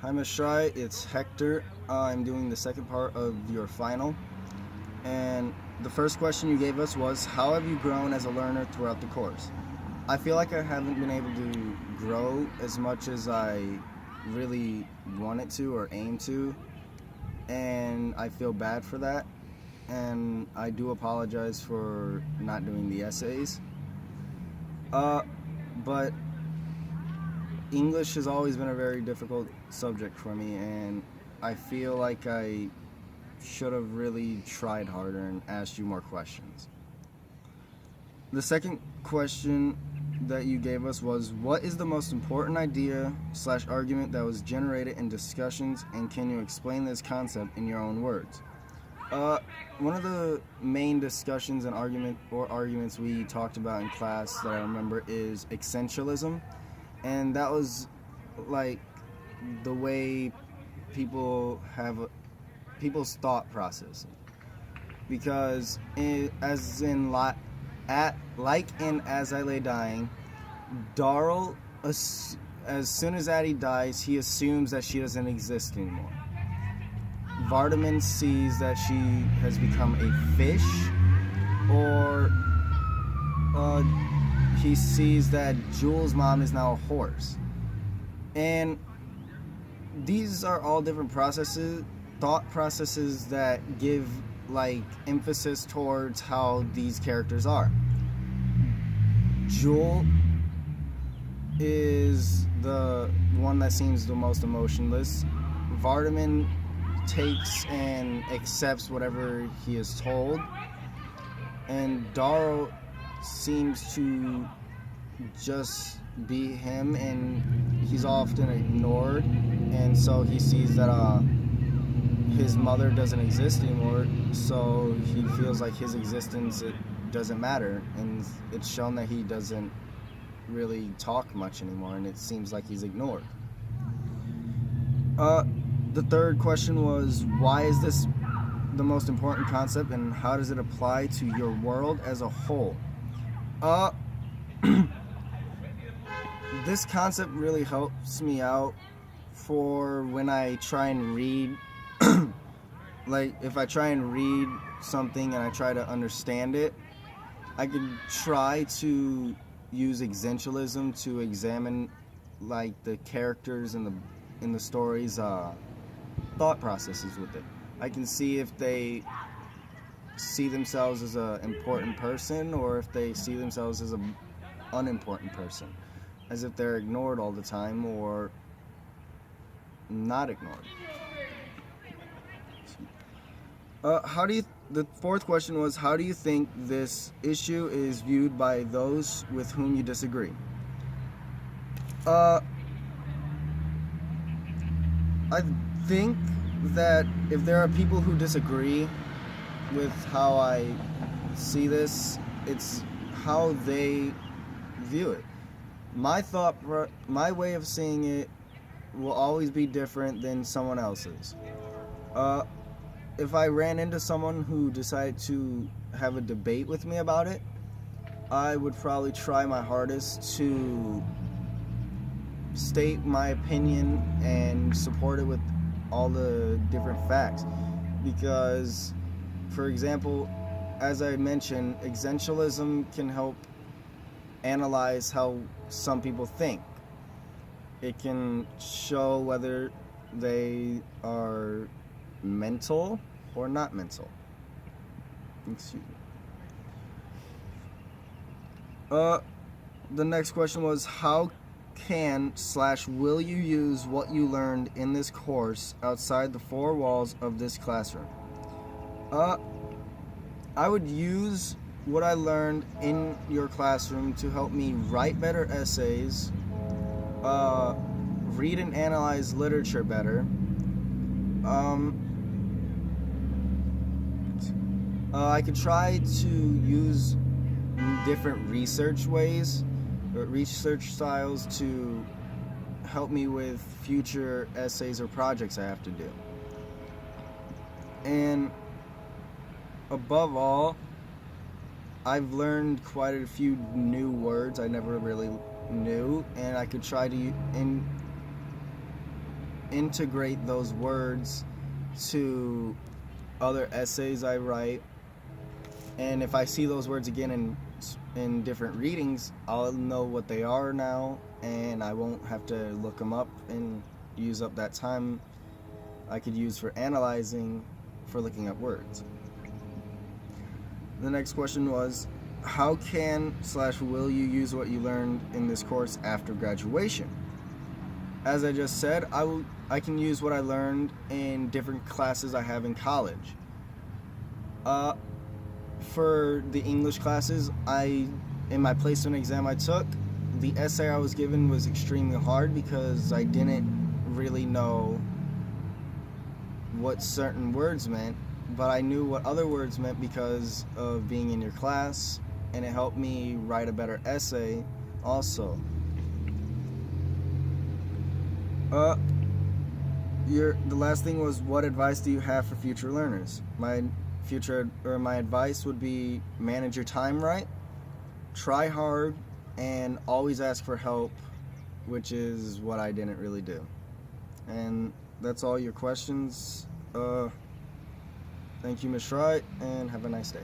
Hi, Ms. Shry. It's Hector. I'm doing the second part of your final. And the first question you gave us was, how have you grown as a learner throughout the course? I feel like I haven't been able to grow as much as I really wanted to or aim to. And I feel bad for that. And I do apologize for not doing the essays. But English has always been a very difficult subject for me, and I feel like I should have really tried harder and asked you more questions. The second question that you gave us was, what is the most important idea / argument that was generated in discussions, and can you explain this concept in your own words? One of the main discussions and arguments we talked about in class that I remember is essentialism, and that was like the way people's thought process, because as I lay dying, Darrell, as soon as Addie dies, he assumes that she doesn't exist anymore. Vardaman sees that she has become a fish, or he sees that Jules' mom is now a horse. And these are all different thought processes that give emphasis towards how these characters are. Jewel is the one that seems the most emotionless. Vardaman takes and accepts whatever he is told, and Darrow seems to just be him, and he's often ignored, and so he sees that his mother doesn't exist anymore, so he feels like his existence, it doesn't matter, and it's shown that he doesn't really talk much anymore, and it seems like he's ignored. The third question was, why is this the most important concept, and how does it apply to your world as a whole? This concept really helps me out for when I try and read if I try and read something and I try to understand it, I could try to use essentialism to examine the characters in the stories thought processes with it. I can see if they see themselves as an important person, or if they see themselves as an unimportant person, as if they're ignored all the time or not ignored. The fourth question was, how do you think this issue is viewed by those with whom you disagree? I think that if there are people who disagree with how I see this, it's how they view it. My way of seeing it will always be different than someone else's. If I ran into someone who decided to have a debate with me about it, I would probably try my hardest to state my opinion and support it with all the different facts. Because, for example, as I mentioned, essentialism can help analyze how some people think. It can show whether they are mental or not mental. Excuse me. The next question was, how can / will you use what you learned in this course outside the four walls of this classroom? I would use what I learned in your classroom to help me write better essays, read and analyze literature better. I could try to use different research styles to help me with future essays or projects I have to do. And above all, I've learned quite a few new words I never really knew, and I could try to integrate those words to other essays I write. And if I see those words again in different readings, I'll know what they are now, and I won't have to look them up and use up that time I could use for analyzing, for looking up words. The next question was, how can/will you use what you learned in this course after graduation? As I just said, I can use what I learned in different classes I have in college. For the English classes, in my placement exam I took, the essay I was given was extremely hard because I didn't really know what certain words meant, but I knew what other words meant because of being in your class, and it helped me write a better essay also. The last thing was, what advice do you have for future learners? My advice would be, manage your time right, try hard, and always ask for help, which is what I didn't really do. And that's all your questions. Thank you, Ms. Wright, and have a nice day.